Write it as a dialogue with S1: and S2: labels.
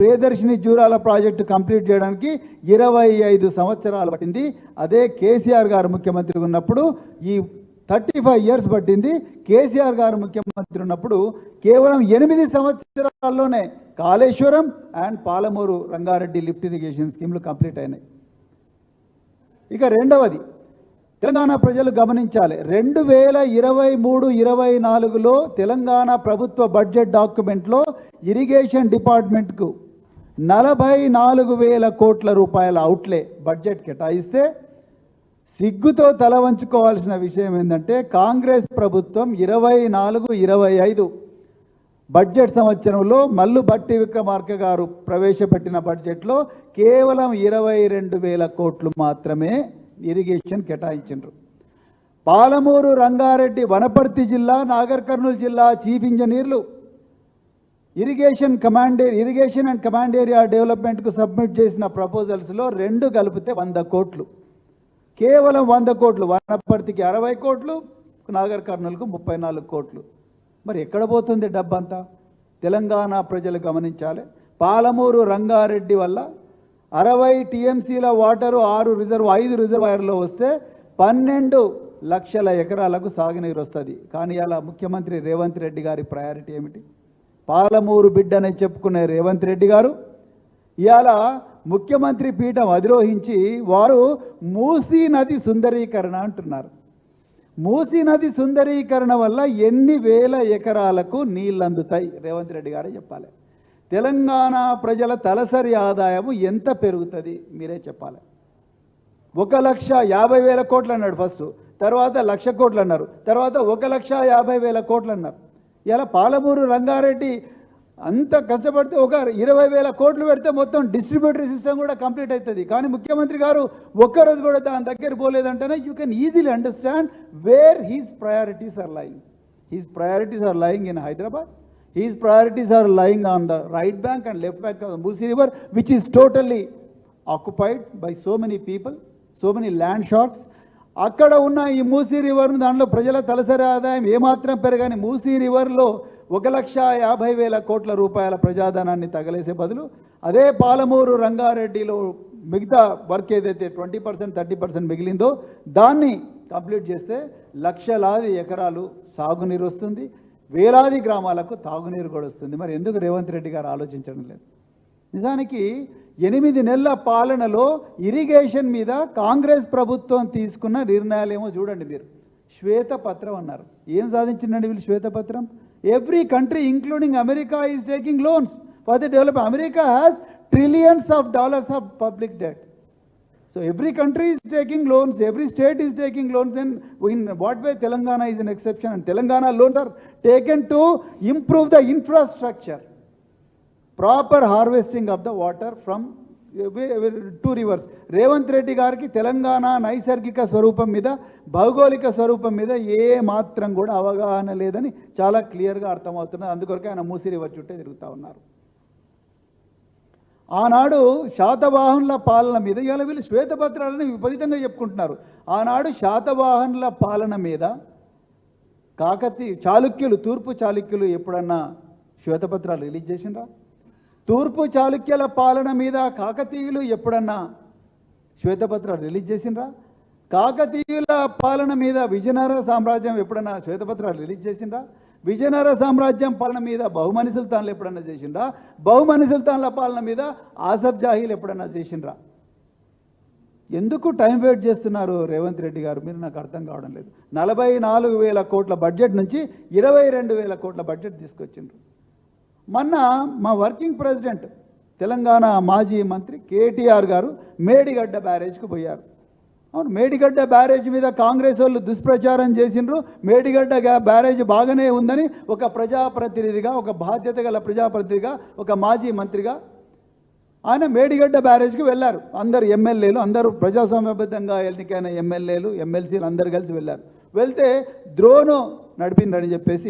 S1: Priyadarshini Jurala project complete చేయడానికి 25 సంవత్సరాలు పట్టింది. అదే కేసీఆర్ గారు ముఖ్యమంత్రి ఉన్నప్పుడు ఈ 35 ఇయర్స్ పట్టింది. కేసీఆర్ గారు ముఖ్యమంత్రి ఉన్నప్పుడు కేవలం 8 సంవత్సరాల్లోనే Kaleshwaram and Palamuru Rangareddy lift irrigation స్కీమ్లు కంప్లీట్ అయినాయి. ఇక రెండవది తెలంగాణ ప్రజలు గమనించాలి. 2023-24లో తెలంగాణ ప్రభుత్వ బడ్జెట్ డాక్యుమెంట్లో ఇరిగేషన్ డిపార్ట్మెంట్కు 44,000 కోట్ల రూపాయల అవుట్లే బడ్జెట్ కేటాయిస్తే సిగ్గుతో తల వంచుకోవాల్సిన విషయం ఏంటంటే కాంగ్రెస్ ప్రభుత్వం 24-25 బడ్జెట్ సంవత్సరంలో మల్లు భట్టి విక్రమార్క గారు ప్రవేశపెట్టిన బడ్జెట్లో కేవలం 22,000 కోట్లు మాత్రమే ఇరిగేషన్ కేటాయించారు. పాలమూరు రంగారెడ్డి వనపర్తి జిల్లా నాగర్ కర్నూలు జిల్లా చీఫ్ ఇంజనీర్లు ఇరిగేషన్ అండ్ కమాండ్ ఏరియా డెవలప్మెంట్కు సబ్మిట్ చేసిన ప్రపోజల్స్లో 2 కలిపితే 100 కోట్లు, కేవలం 100 కోట్లు. వనపర్తికి 60 కోట్లు, నాగర్ కర్నూలుకు 34 కోట్లు. మరి ఎక్కడ పోతుంది డబ్బంతా? తెలంగాణ ప్రజలు గమనించాలి. పాలమూరు రంగారెడ్డి వల్ల 60 టీఎంసీల వాటరు 5 రిజర్వాయర్లో వస్తే 12 లక్షల ఎకరాలకు సాగునీరు వస్తుంది. కానీ ఇలా ముఖ్యమంత్రి రేవంత్ రెడ్డి గారి ప్రయారిటీ ఏమిటి? పాలమూరు బిడ్డని చెప్పుకునే రేవంత్ రెడ్డి గారు ఇవాళ ముఖ్యమంత్రి పీఠం అధిరోహించి వారు మూసీ నది సుందరీకరణ అంటున్నారు. మూసీ నది సుందరీకరణ వల్ల ఎన్ని వేల ఎకరాలకు నీళ్ళు అందుతాయి రేవంత్ రెడ్డి గారే చెప్పాలి. తెలంగాణ ప్రజల తలసరి ఆదాయము ఎంత పెరుగుతుంది మీరే చెప్పాలి. 1,50,000 కోట్లు అన్నాడు ఫస్ట్, తర్వాత 1,00,000 కోట్లు అన్నారు, తర్వాత 1,50,000 కోట్లు అన్నారు. ఇలా పాలమూరు రంగారెడ్డి అంత కష్టపడితే ఒక 20,000 కోట్లు పెడితే మొత్తం డిస్ట్రిబ్యూటరీ సిస్టమ్ కూడా కంప్లీట్ అవుతుంది. కానీ ముఖ్యమంత్రి గారు ఒక్కరోజు కూడా దాని దగ్గర పోలేదంటేనే you can easily understand where his priorities are lying. His priorities are lying in Hyderabad. His priorities are lying on the right bank and left bank of the Musi River, which is totally occupied by so many people, so many land sharks. అక్కడ ఉన్న ఈ మూసీ రివర్ను దాంట్లో ప్రజల తలసరి ఆదాయం ఏమాత్రం పెరగని మూసీ రివర్లో 1,50,000 కోట్ల రూపాయల ప్రజాధనాన్ని తగలేసే బదులు అదే పాలమూరు రంగారెడ్డిలో మిగతా వర్క్ ఏదైతే 20% 30% మిగిలిందో దాన్ని కంప్లీట్ చేస్తే లక్షలాది ఎకరాలు సాగునీరు వస్తుంది, వేలాది గ్రామాలకు తాగునీరు కూడా వస్తుంది. మరి ఎందుకు రేవంత్ రెడ్డి గారు ఆలోచించడం లేదు? నిజానికి 8 నెలల పాలనలో ఇరిగేషన్ మీద కాంగ్రెస్ ప్రభుత్వం తీసుకున్న నిర్ణయాలు ఏమో చూడండి మీరు. శ్వేతపత్రం అన్నారు. ఏం సాధించిందండి వీళ్ళు శ్వేతపత్రం? Every country including America is taking loans for the develop. America has trillions of dollars of public debt. So every country is taking loans, every state is taking loans, and in what way Telangana is an exception? And Telangana loans are taken to improve the infrastructure, proper harvesting of the water from 2 rivers. Revanth Reddy గారికి తెలంగాణ నైసర్గిక స్వరూపం మీద భౌగోళిక స్వరూపం మీద ఏ మాత్రం కూడా అవగాహన లేదని చాలా క్లియర్గా అర్థమవుతున్నది. అందుకొరకే ఆయన మూసీ రివర్ చుట్టే తిరుగుతూ ఉన్నారు. ఆనాడు శాతవాహనుల పాలన మీద ఇవాళ వీళ్ళు శ్వేతపత్రాలని విపరీతంగా చెప్పుకుంటున్నారు. ఆనాడు శాతవాహనుల పాలన మీద చాళుక్యులు, తూర్పు చాళుక్యులు ఎప్పుడన్నా శ్వేతపత్రాలు రిలీజ్ చేసిండ్రా? తూర్పు చాళుక్యుల పాలన మీద కాకతీయులు ఎప్పుడన్నా శ్వేతపత్రాలు రిలీజ్ చేసిండ్రా? కాకతీయుల పాలన మీద విజయనగర సామ్రాజ్యం ఎప్పుడన్నా శ్వేతపత్రాలు రిలీజ్ చేసిండ్రా? విజయనగర సామ్రాజ్యం పాలన మీద బహుమని సుల్తాన్లు ఎప్పుడన్నా చేసిండ్రా? బహుమని సుల్తాన్ల పాలన మీద ఆసఫ్ జాహీలు ఎప్పుడన్నా చేసిండ్రా? ఎందుకు టైం వేస్ట్ చేస్తున్నారు రేవంత్ రెడ్డి గారు? మీరు నాకు అర్థం కావడం లేదు. 44,000 కోట్ల బడ్జెట్ నుంచి 22,000 కోట్ల బడ్జెట్ తీసుకొచ్చిండ్రు. మొన్న మా వర్కింగ్ ప్రెసిడెంట్ తెలంగాణ మాజీ మంత్రి కేటీఆర్ గారు మేడిగడ్డ బ్యారేజ్కు పోయారు. అవును, మేడిగడ్డ బ్యారేజ్ మీద కాంగ్రెస్ వాళ్ళు దుష్ప్రచారం చేసిండ్రు. మేడిగడ్డ బ్యారేజ్ బాగానే ఉందని ఒక ప్రజాప్రతినిధిగా, ఒక బాధ్యత గల ప్రజాప్రతినిధిగా, ఒక మాజీ మంత్రిగా ఆయన మేడిగడ్డ బ్యారేజ్కి వెళ్ళారు. అందరు ఎమ్మెల్యేలు, అందరూ ప్రజాస్వామ్యబద్ధంగా ఎన్నికైన ఎమ్మెల్యేలు, ఎమ్మెల్సీలు అందరు కలిసి వెళ్ళారు. వెళ్తే డ్రోను నడిపిండని చెప్పేసి